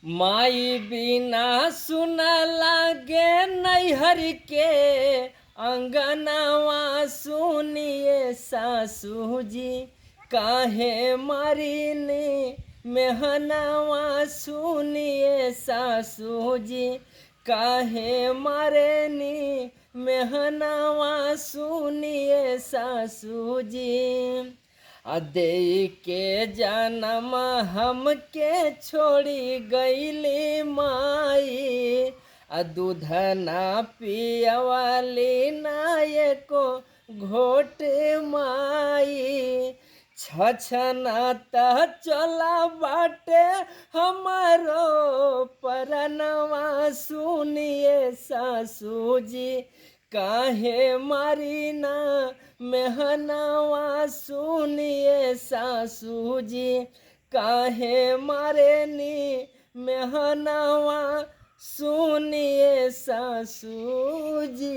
माई बिना सुन लागे नैहर के अंगनवा सुनिए सासू जी काहे मारिनी मेहनवा सुनिए सासू जी काहे मारेनी मेहनवा सुनिए सासू जी दे के जन्म हमके छोड़ी गईली माई दूध ना पियवाली ना को घोट माई छछना त चला बाटे हमारो परनवा सुनिए सासू जी काहे मारीना मेहनवा सुनिए सासू जी काहे मारेनी मेहनवा सुनिए सासू जी।